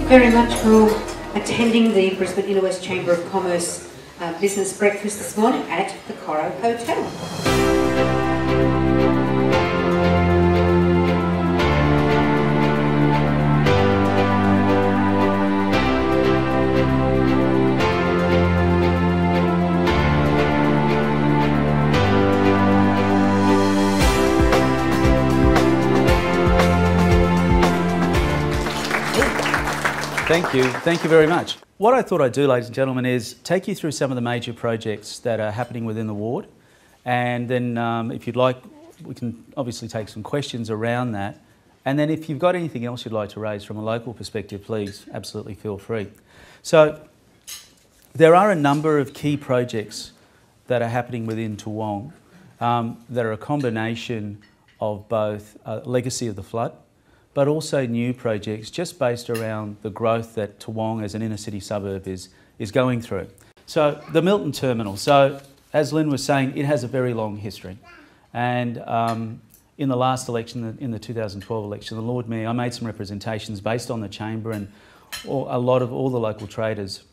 very much for attending the Brisbane Inner West Chamber of Commerce business breakfast this morning at the Coro Hotel. Thank you very much. What I thought I'd do, ladies and gentlemen, is take you through some of the major projects that are happening within the ward, and then if you'd like, we can obviously take some questions around that, and then if you've got anything else you'd like to raise from a local perspective, please absolutely feel free. So there are a number of key projects that are happening within Toowong that are a combination of both legacy of the flood, but also new projects just based around the growth that Toowong as an inner city suburb is going through. So the Milton Terminal. So as Lynn was saying, it has a very long history. And in the last election, in the 2012 election, the Lord Mayor, I made some representations based on the Chamber and all the local traders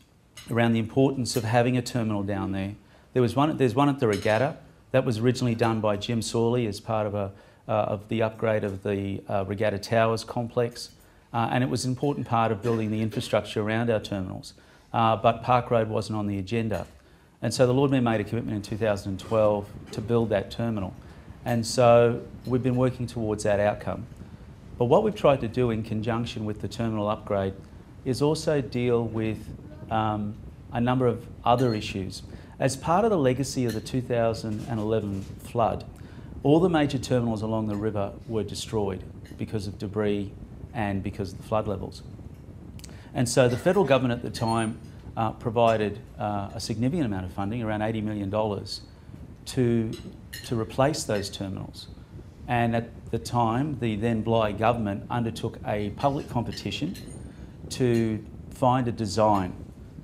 around the importance of having a terminal down there. There's one at the Regatta that was originally done by Jim Sawley as part of the upgrade of the Regatta Towers complex, and it was an important part of building the infrastructure around our terminals, but Park Road wasn't on the agenda. And so the Lord Mayor made a commitment in 2012 to build that terminal, and so we've been working towards that outcome. But what we've tried to do in conjunction with the terminal upgrade is also deal with a number of other issues. As part of the legacy of the 2011 flood, all the major terminals along the river were destroyed because of debris and because of the flood levels. And so the federal government at the time provided a significant amount of funding, around $80 million, to replace those terminals. And at the time, the then Bligh government undertook a public competition to find a design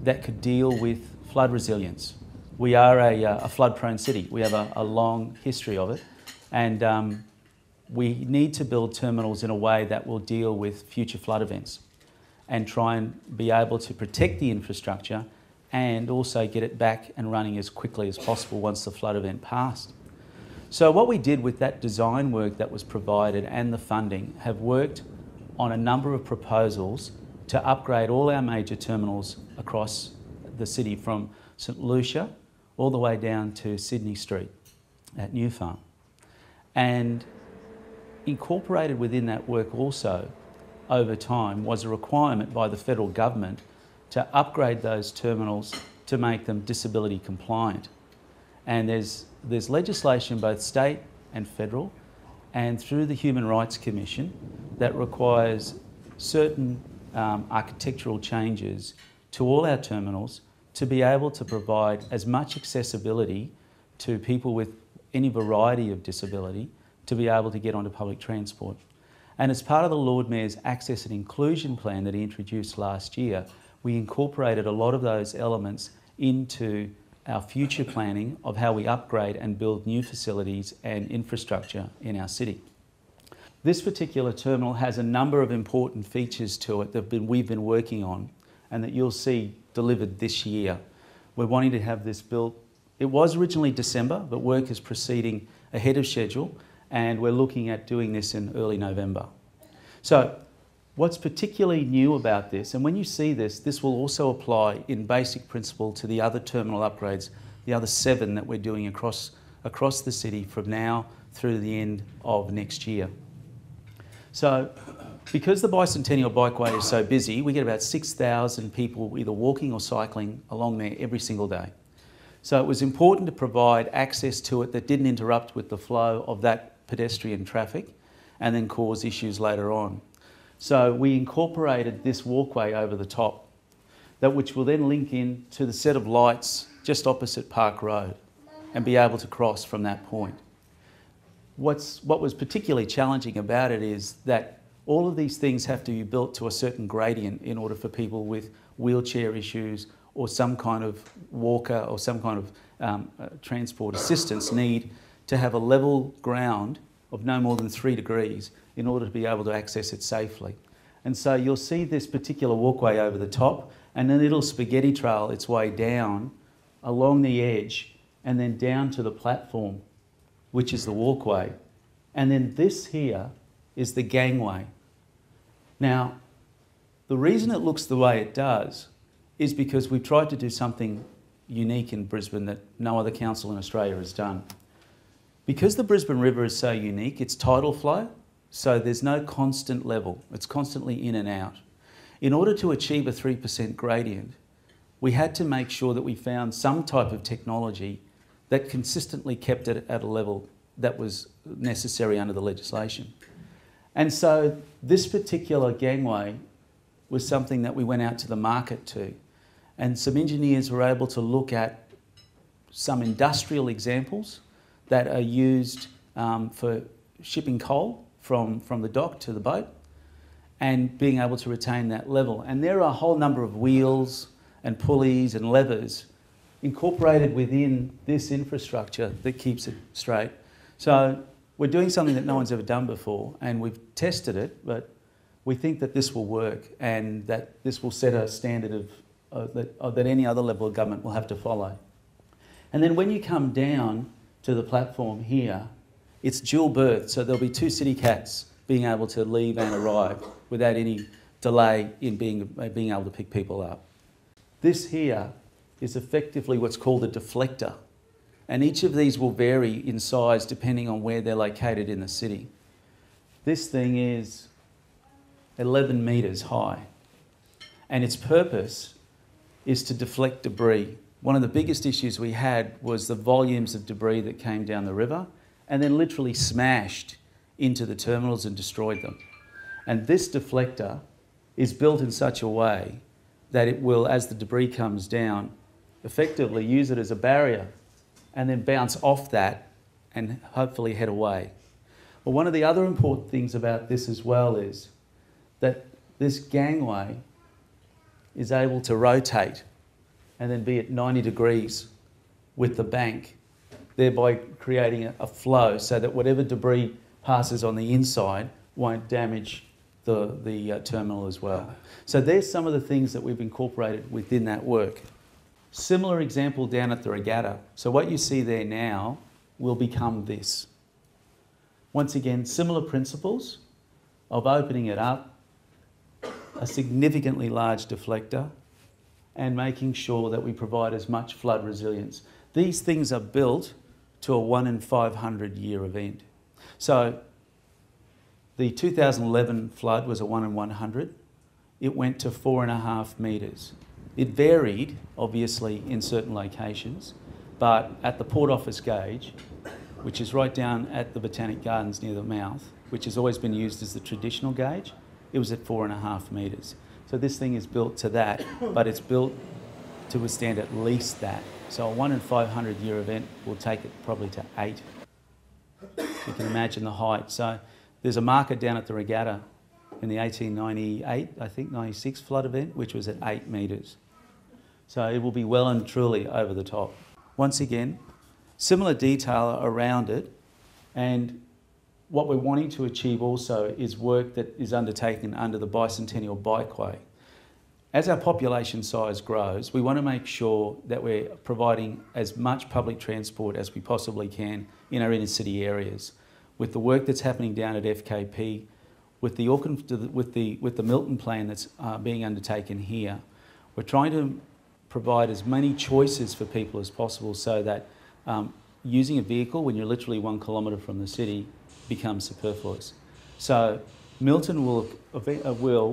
that could deal with flood resilience. We are a flood-prone city. We have a long history of it. And we need to build terminals in a way that will deal with future flood events and try and be able to protect the infrastructure and also get it back and running as quickly as possible once the flood event passed. So what we did with that design work that was provided and the funding have worked on a number of proposals to upgrade all our major terminals across the city from St Lucia all the way down to Sydney Street at New Farm. And incorporated within that work also over time was a requirement by the federal government to upgrade those terminals to make them disability compliant. And there's legislation, both state and federal, and through the Human Rights Commission, that requires certain architectural changes to all our terminals to be able to provide as much accessibility to people with any variety of disability to be able to get onto public transport. And as part of the Lord Mayor's Access and Inclusion Plan that he introduced last year, we incorporated a lot of those elements into our future planning of how we upgrade and build new facilities and infrastructure in our city. This particular terminal has a number of important features to it that we've been working on and that you'll see delivered this year. We're wanting to have this built. It was originally December, but work is proceeding ahead of schedule, and we're looking at doing this in early November. So what's particularly new about this, and when you see this, this will also apply in basic principle to the other terminal upgrades, the other 7 that we're doing across the city from now through the end of next year. So because the Bicentennial Bikeway is so busy, we get about 6,000 people either walking or cycling along there every single day. So it was important to provide access to it that didn't interrupt with the flow of that pedestrian traffic and then cause issues later on. So we incorporated this walkway over the top, which will then link in to the set of lights just opposite Park Road and be able to cross from that point. What was particularly challenging about it is that all of these things have to be built to a certain gradient in order for people with wheelchair issues or some kind of walker or some kind of transport assistance need to have a level ground of no more than 3 degrees in order to be able to access it safely. And so you'll see this particular walkway over the top, and then it'll spaghetti trail its way down along the edge and then down to the platform, which is the walkway. And then this here is the gangway. Now, the reason it looks the way it does is because we've tried to do something unique in Brisbane that no other council in Australia has done. Because the Brisbane River is so unique, it's tidal flow, so there's no constant level. It's constantly in and out. In order to achieve a 3% gradient, we had to make sure that we found some type of technology that consistently kept it at a level that was necessary under the legislation. And so this particular gangway was something that we went out to the market to. And some engineers were able to look at some industrial examples that are used for shipping coal from the dock to the boat and being able to retain that level. And there are a whole number of wheels and pulleys and levers incorporated within this infrastructure that keeps it straight. So we're doing something that no one's ever done before, and we've tested it, but we think that this will work and that this will set a standard that any other level of government will have to follow. And then when you come down to the platform here, it's dual berth, so there'll be 2 city cats being able to leave and arrive without any delay in being able to pick people up. This here is effectively what's called a deflector, and each of these will vary in size depending on where they're located in the city. This thing is 11 metres high, and its purpose is to deflect debris. One of the biggest issues we had was the volumes of debris that came down the river and then literally smashed into the terminals and destroyed them. And this deflector is built in such a way that it will, as the debris comes down, effectively use it as a barrier and then bounce off that and hopefully head away. But one of the other important things about this as well is that this gangway is able to rotate and then be at 90 degrees with the bank, thereby creating a flow so that whatever debris passes on the inside won't damage the terminal as well. So there's some of the things that we've incorporated within that work. Similar example down at the regatta. So what you see there now will become this. Once again, similar principles of opening it up, a significantly large deflector, and making sure that we provide as much flood resilience. These things are built to a 1 in 500 year event. So the 2011 flood was a 1 in 100. It went to 4.5 metres. It varied, obviously, in certain locations, but at the Port Office gauge, which is right down at the Botanic Gardens near the mouth, which has always been used as the traditional gauge, it was at 4.5 metres. So this thing is built to that, but it's built to withstand at least that. So a 1 in 500 year event will take it probably to 8. You can imagine the height. So there's a marker down at the regatta in the 1898, I think, 96 flood event, which was at 8 metres. So it will be well and truly over the top. Once again, similar detail around it, and what we're wanting to achieve also is work that is undertaken under the Bicentennial Bikeway. As our population size grows, we want to make sure that we're providing as much public transport as we possibly can in our inner city areas. With the work that's happening down at FKP, with the Milton plan that's being undertaken here, we're trying to provide as many choices for people as possible so that using a vehicle when you're literally 1 kilometre from the city becomes superfluous. So Milton will,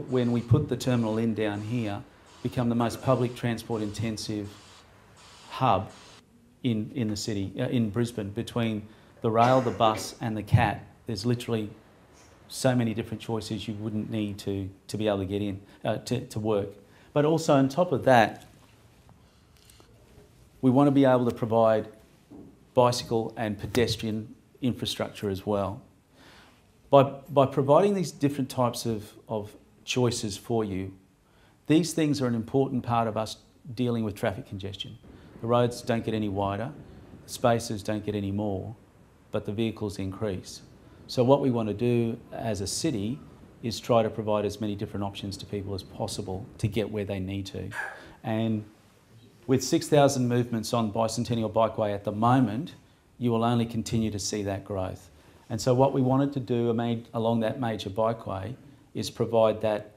when we put the terminal in down here, become the most public transport intensive hub in the city, in Brisbane. Between the rail, the bus and the cat, there's literally so many different choices you wouldn't need to be able to get in, to work. But also on top of that, we want to be able to provide bicycle and pedestrian infrastructure as well. By providing these different types of choices for you, these things are an important part of us dealing with traffic congestion. The roads don't get any wider, the spaces don't get any more, but the vehicles increase. So what we want to do as a city is try to provide as many different options to people as possible to get where they need to. And with 6,000 movements on Bicentennial Bikeway at the moment, you will only continue to see that growth. And so what we wanted to do along that major bikeway is provide that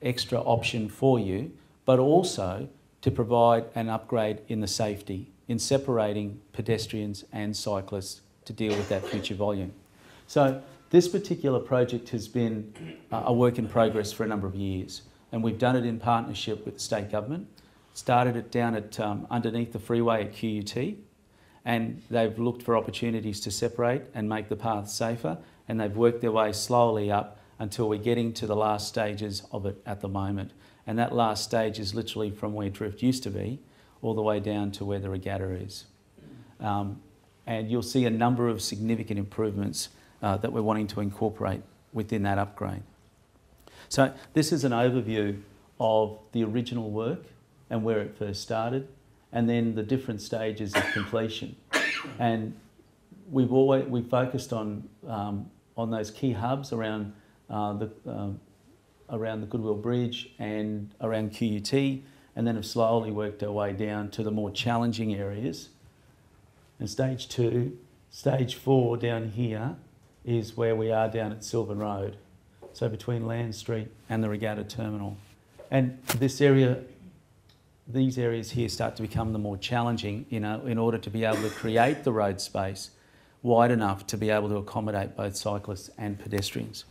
extra option for you, but also to provide an upgrade in the safety, in separating pedestrians and cyclists to deal with that future volume. So this particular project has been a work in progress for a number of years, and we've done it in partnership with the state government. Started it down at underneath the freeway at QUT, and they've looked for opportunities to separate and make the path safer, and they've worked their way slowly up until we're getting to the last stages of it at the moment. And that last stage is literally from where Drift used to be all the way down to where the regatta is. And you'll see a number of significant improvements that we're wanting to incorporate within that upgrade. So this is an overview of the original work and where it first started, and then the different stages of completion. And we've focused on those key hubs around the Goodwill Bridge and around QUT, and then have slowly worked our way down to the more challenging areas. And stage 2, stage 4 down here is where we are down at Sylvan Road, so between Land Street and the Regatta Terminal. And this area, these areas here start to become the more challenging, you know, in order to be able to create the road space wide enough to be able to accommodate both cyclists and pedestrians.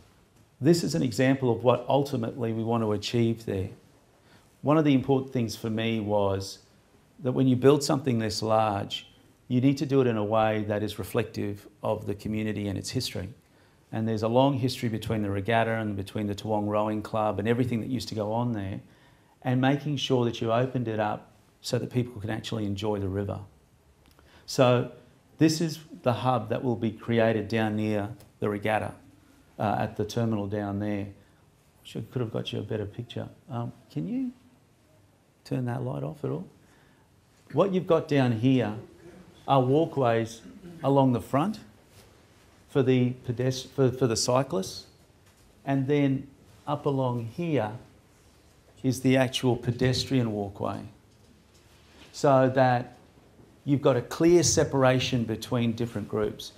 This is an example of what ultimately we want to achieve there. One of the important things for me was that when you build something this large, you need to do it in a way that is reflective of the community and its history. And there's a long history between the regatta and between the Toowong Rowing Club and everything that used to go on there, and making sure that you opened it up so that people can actually enjoy the river. So this is the hub that will be created down near the regatta at the terminal down there. Could have got you a better picture. Can you turn that light off at all? What you've got down here are walkways along the front for the cyclists, and then up along here is the actual pedestrian walkway, so that you've got a clear separation between different groups.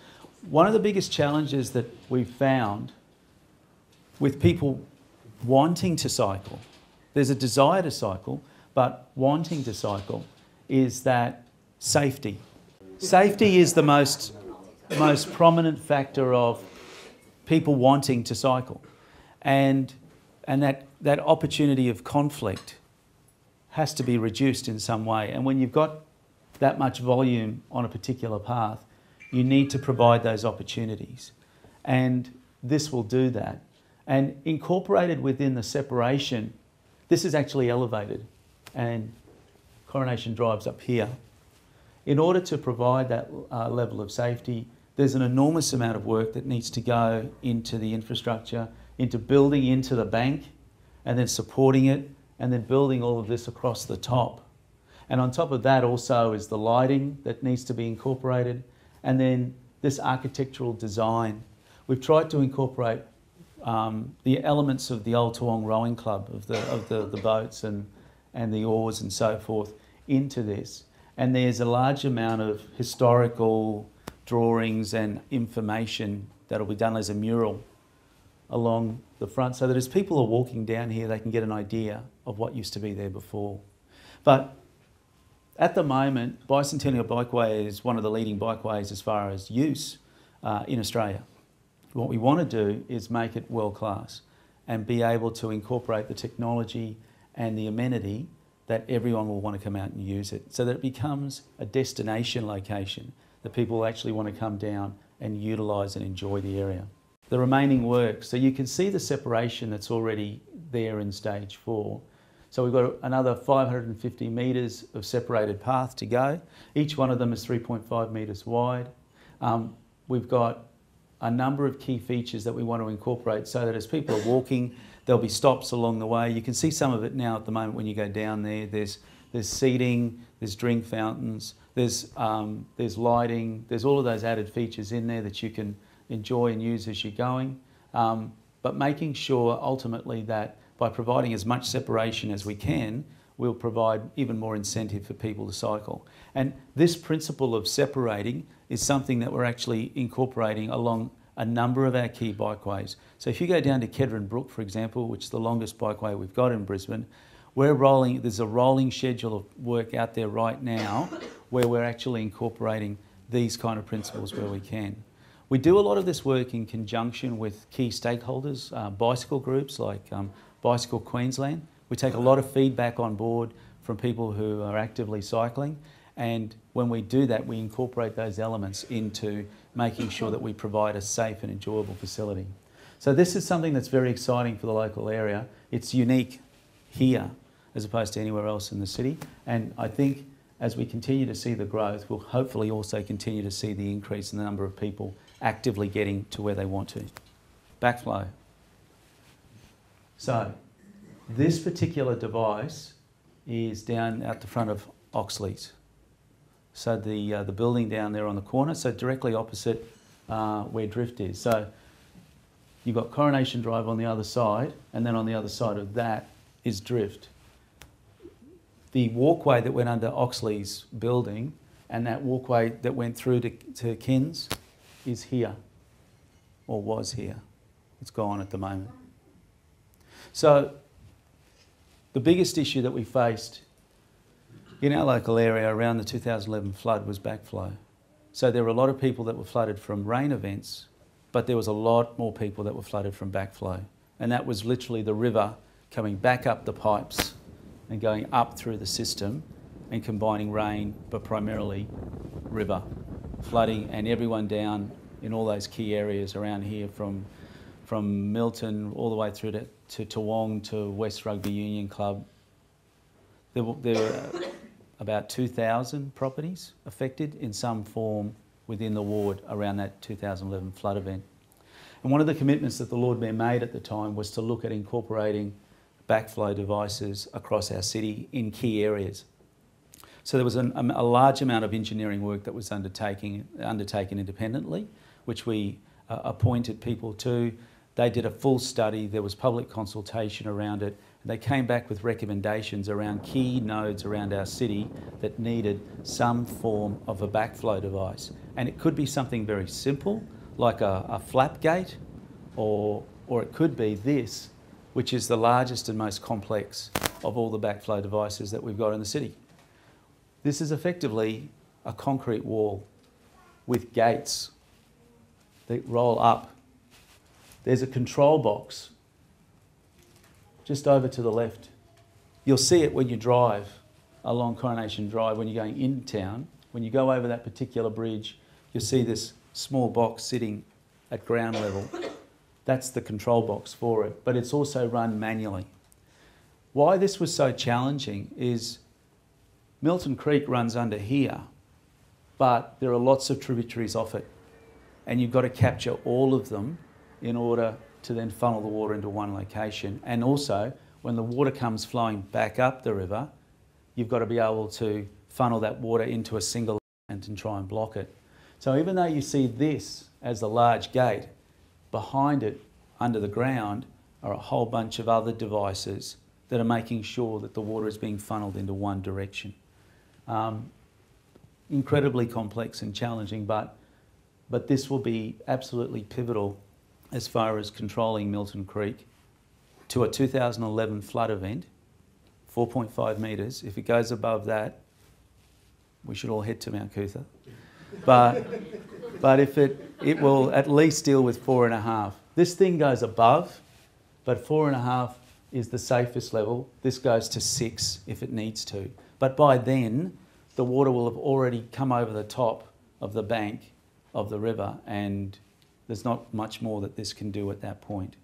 One of the biggest challenges that we've found with people wanting to cycle, there's a desire to cycle, but wanting to cycle, is that safety. Safety is the most prominent factor of people wanting to cycle. And that opportunity of conflict has to be reduced in some way. And when you've got that much volume on a particular path, you need to provide those opportunities. And this will do that. And incorporated within the separation, this is actually elevated, and Coronation Drive's up here. In order to provide that level of safety, there's an enormous amount of work that needs to go into the infrastructure, into building into the bank, and then supporting it, and then building all of this across the top. And on top of that also is the lighting that needs to be incorporated, and then this architectural design. We've tried to incorporate the elements of the old Toowong Rowing Club, of the boats and the oars and so forth, into this. And there's a large amount of historical drawings and information that will be done as a mural along the front, so that as people are walking down here, they can get an idea of what used to be there before. But at the moment, Bicentennial Bikeway is one of the leading bikeways as far as use in Australia. What we want to do is make it world class and be able to incorporate the technology and the amenity that everyone will want to come out and use it, so that it becomes a destination location that people will actually want to come down and utilise and enjoy the area. The remaining work, so you can see the separation that's already there in stage 4. So we've got another 550 metres of separated path to go. Each one of them is 3.5 metres wide. We've got a number of key features that we want to incorporate, so that as people are walking, there'll be stops along the way. You can see some of it now at the moment when you go down there. There's seating, there's drink fountains, there's lighting, there's all of those added features in there that you can enjoy and use as you're going. but making sure ultimately that by providing as much separation as we can, we'll provide even more incentive for people to cycle. And this principle of separating is something that we're actually incorporating along a number of our key bikeways. So if you go down to Kedron Brook, for example, which is the longest bikeway we've got in Brisbane, there's a rolling schedule of work out there right now where we're actually incorporating these kind of principles where we can. We do a lot of this work in conjunction with key stakeholders, bicycle groups like Bicycle Queensland. We take a lot of feedback on board from people who are actively cycling, and when we do that, we incorporate those elements into making sure that we provide a safe and enjoyable facility. So this is something that's very exciting for the local area. It's unique here as opposed to anywhere else in the city, and I think as we continue to see the growth, we'll hopefully also continue to see the increase in the number of people actively getting to where they want to. Backflow. So this particular device is down at the front of Oxley's. So the building down there on the corner, so directly opposite where Drift is. So you've got Coronation Drive on the other side, and then on the other side of that is Drift. The walkway that went under Oxley's building and that walkway that went through to Kins is here, or was here. It's gone at the moment. So the biggest issue that we faced in our local area around the 2011 flood was backflow. So there were a lot of people that were flooded from rain events, but there was a lot more people that were flooded from backflow. And that was literally the river coming back up the pipes and going up through the system and combining rain, but primarily river flooding, and everyone down in all those key areas around here from Milton all the way through to Toowong to West Rugby Union Club. There were about 2,000 properties affected in some form within the ward around that 2011 flood event. And one of the commitments that the Lord Mayor made at the time was to look at incorporating backflow devices across our city in key areas. So there was a large amount of engineering work that was undertaken independently, which we appointed people to. They did a full study, there was public consultation around it, and they came back with recommendations around key nodes around our city that needed some form of a backflow device. And it could be something very simple, like a flap gate, or it could be this, which is the largest and most complex of all the backflow devices that we've got in the city. This is effectively a concrete wall with gates that roll up. There's a control box just over to the left. You'll see it when you drive along Coronation Drive when you're going into town. When you go over that particular bridge, you'll see this small box sitting at ground level. That's the control box for it, but it's also run manually. Why this was so challenging is Milton Creek runs under here, but there are lots of tributaries off it, and you've got to capture all of them in order to then funnel the water into one location. And also, when the water comes flowing back up the river, you've got to be able to funnel that water into a single and try and block it. So even though you see this as the large gate, behind it, under the ground, are a whole bunch of other devices that are making sure that the water is being funneled into one direction. Incredibly complex and challenging, but this will be absolutely pivotal as far as controlling Milton Creek to a 2011 flood event, 4.5 metres. If it goes above that, we should all head to Mount Cootha. But if it will at least deal with 4.5. This thing goes above, but 4.5 is the safest level. This goes to 6 if it needs to. But by then, the water will have already come over the top of the bank of the river, and there's not much more that this can do at that point.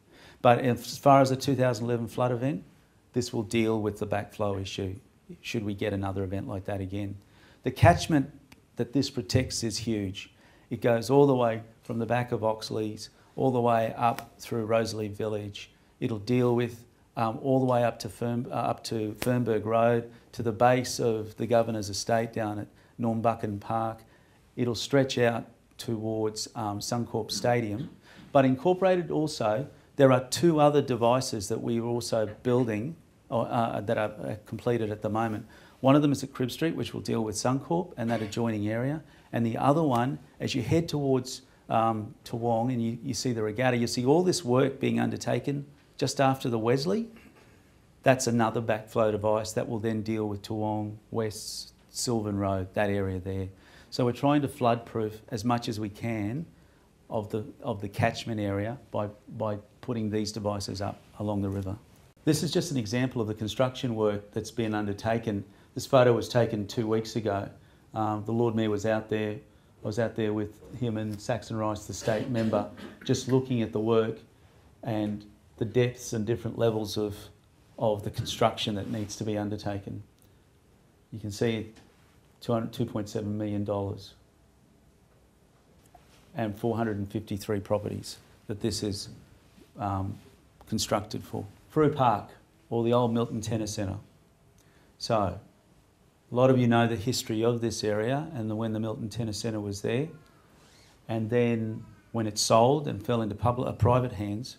But as far as the 2011 flood event, this will deal with the backflow issue, should we get another event like that again. The catchment that this protects is huge. It goes all the way from the back of Oxley's, all the way up through Rosalie Village. It'll deal with all the way up to Fernberg Road, to the base of the Governor's Estate down at Normbuchan Park. It'll stretch out towards Suncorp Stadium, but incorporated also There are two other devices that we are also building or, that are completed at the moment. One of them is at Crib Street, which will deal with Suncorp and that adjoining area. And the other one, as you head towards Toowong and you see the regatta, you see all this work being undertaken just after the Wesley. That's another backflow device that will then deal with Toowong, West, Sylvan Road, that area there. So we're trying to flood-proof as much as we can of the catchment area by putting these devices up along the river. This is just an example of the construction work that's been undertaken. This photo was taken 2 weeks ago. The Lord Mayor was out there. I was out there with him and Saxon Rice, the state member, just looking at the work and the depths and different levels of the construction that needs to be undertaken. You can see $2.7 million and 453 properties that this is constructed for. Frew Park, or the old Milton Tennis Centre. So, a lot of you know the history of this area and when the Milton Tennis Centre was there. And then when it sold and fell into private hands,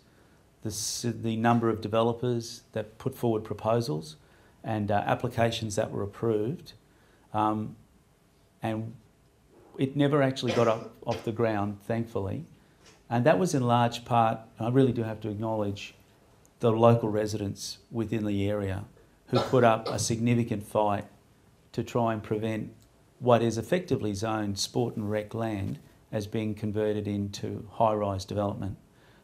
the number of developers that put forward proposals and applications that were approved, and it never actually got off the ground, thankfully. And that was in large part, and I really do have to acknowledge the local residents within the area who put up a significant fight to try and prevent what is effectively zoned sport and rec land as being converted into high-rise development.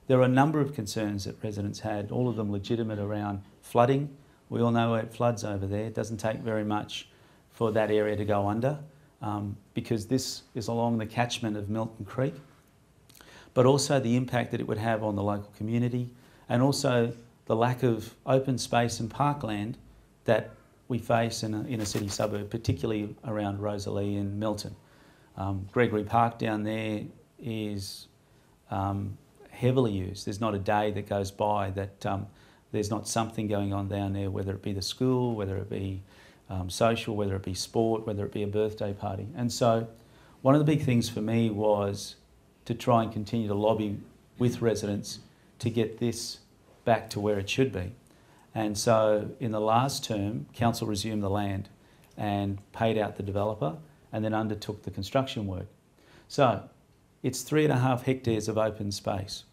There are a number of concerns that residents had, all of them legitimate, around flooding. We all know it floods over there. It doesn't take very much for that area to go under because this is along the catchment of Milton Creek, but also the impact that it would have on the local community and also the lack of open space and parkland that we face in a city suburb, particularly around Rosalie and Milton. Gregory Park down there is heavily used. There's not a day that goes by that there's not something going on down there, whether it be the school, whether it be social, whether it be sport, whether it be a birthday party. And so one of the big things for me was to try and continue to lobby with residents to get this back to where it should be. And so in the last term, council resumed the land and paid out the developer and then undertook the construction work. So it's 3.5 hectares of open space.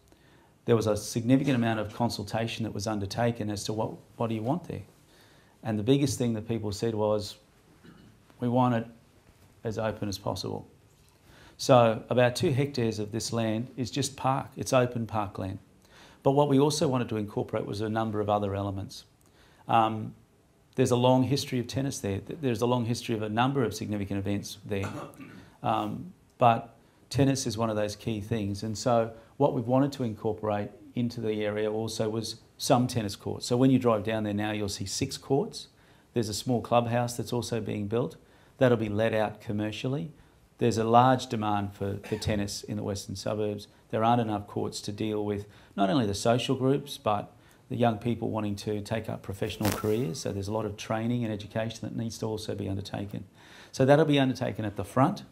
There was a significant amount of consultation that was undertaken as to what do you want there? And the biggest thing that people said was, we want it as open as possible. So about 2 hectares of this land is just park, it's open parkland. But what we also wanted to incorporate was a number of other elements. There's a long history of tennis there. There's a long history of a number of significant events there. But tennis is one of those key things. And so what we've wanted to incorporate into the area also was some tennis courts. So when you drive down there now, you'll see 6 courts. There's a small clubhouse that's also being built. That'll be let out commercially. There's a large demand for tennis in the western suburbs. There aren't enough courts to deal with not only the social groups, but the young people wanting to take up professional careers. So there's a lot of training and education that needs to also be undertaken. So that'll be undertaken at the front.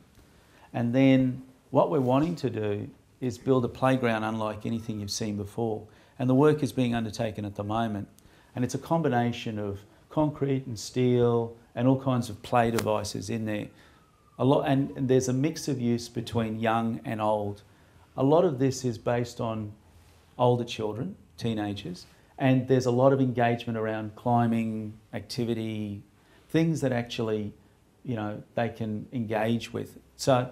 And then what we're wanting to do is build a playground unlike anything you've seen before. And the work is being undertaken at the moment. And it's a combination of concrete and steel and all kinds of play devices in there. And there's a mix of use between young and old. A lot of this is based on older children, teenagers, and there's a lot of engagement around climbing, activity, things that actually, you know, they can engage with. So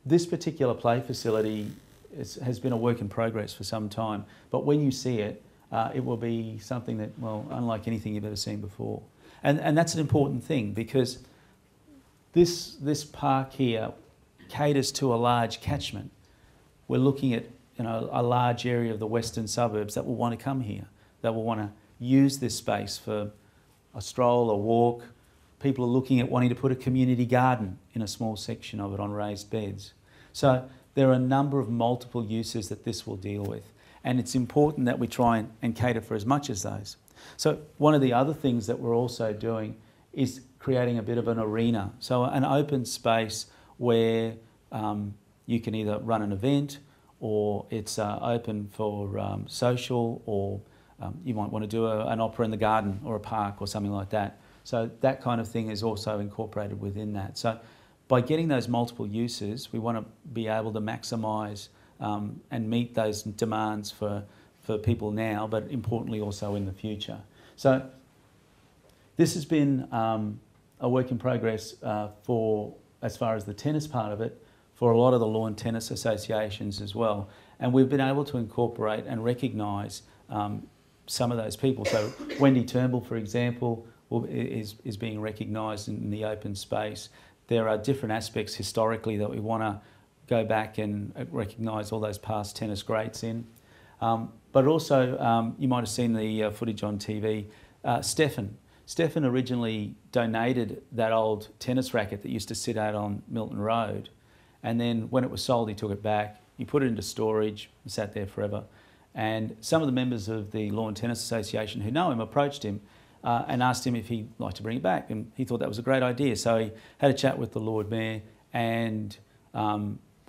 this particular play facility has been a work in progress for some time, but when you see it, it will be something that, well, unlike anything you've ever seen before. And that's an important thing because this park here caters to a large catchment. We're looking at, you know, a large area of the western suburbs that will want to come here, that will want to use this space for a stroll, a walk. People are looking at wanting to put a community garden in a small section of it on raised beds. So there are a number of multiple uses that this will deal with. And it's important that we try and cater for as much as those. So one of the other things that we're also doing is creating a bit of an arena. So an open space where you can either run an event or it's open for social, or you might want to do an opera in the garden or a park or something like that. So that kind of thing is also incorporated within that. So by getting those multiple uses, we want to be able to maximise and meet those demands for people now, but importantly also in the future. So this has been a work in progress for, as far as the tennis part of it, for a lot of the lawn tennis associations as well. And we've been able to incorporate and recognise some of those people. So Wendy Turnbull, for example, is being recognised in the open space. There are different aspects historically that we want to go back and recognise all those past tennis greats in. But also, you might have seen the footage on TV, Stefan originally donated that old tennis racket that used to sit out on Milton Road, and then when it was sold he took it back, he put it into storage, and sat there forever. And some of the members of the Lawn Tennis Association who know him approached him and asked him if he'd like to bring it back, and he thought that was a great idea. So he had a chat with the Lord Mayor, and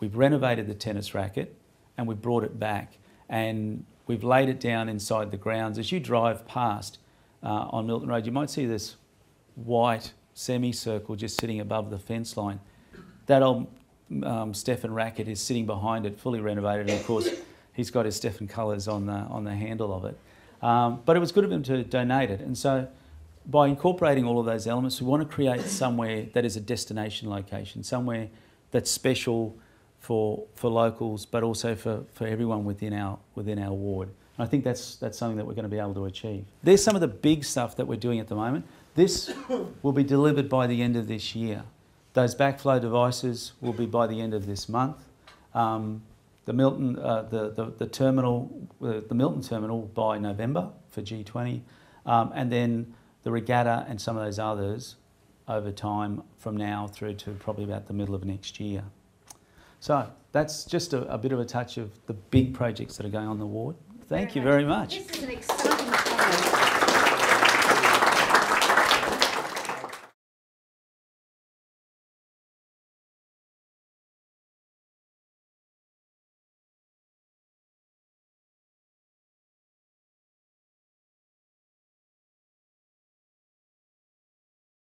we've renovated the tennis racket and we've brought it back, and we've laid it down inside the grounds. As you drive past on Milton Road, you might see this white semicircle just sitting above the fence line. That old Stefan racket is sitting behind it, fully renovated, and of course he's got his Stefan colours on the handle of it. But it was good of him to donate it, and so by incorporating all of those elements, we want to create somewhere that is a destination location, somewhere that's special for locals, but also for everyone within our ward. And I think that's something that we're going to be able to achieve. There's some of the big stuff that we're doing at the moment. This will be delivered by the end of this year. Those backflow devices will be by the end of this month. The Milton terminal by November for G20, and then the regatta and some of those others over time from now through to probably about the middle of next year. So that's just a bit of a touch of the big projects that are going on in the ward. Thank you very much. This is an exciting